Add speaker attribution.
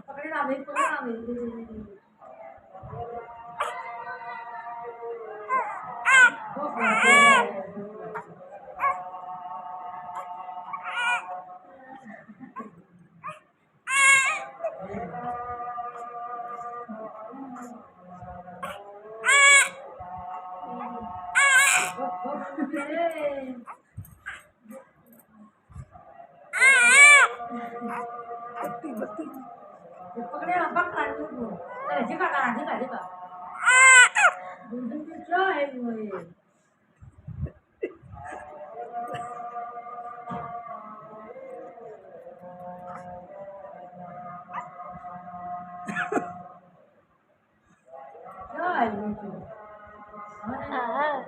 Speaker 1: पकड़े ना भाई, पकड़े ना भाई, दे दे दे दे। वो खाते हैं। वो खाते हैं। पकड़े ना, पकड़ लो। अरे जिका करा, जिका जिका। क्या है वो ये? क्या है वो? हाँ।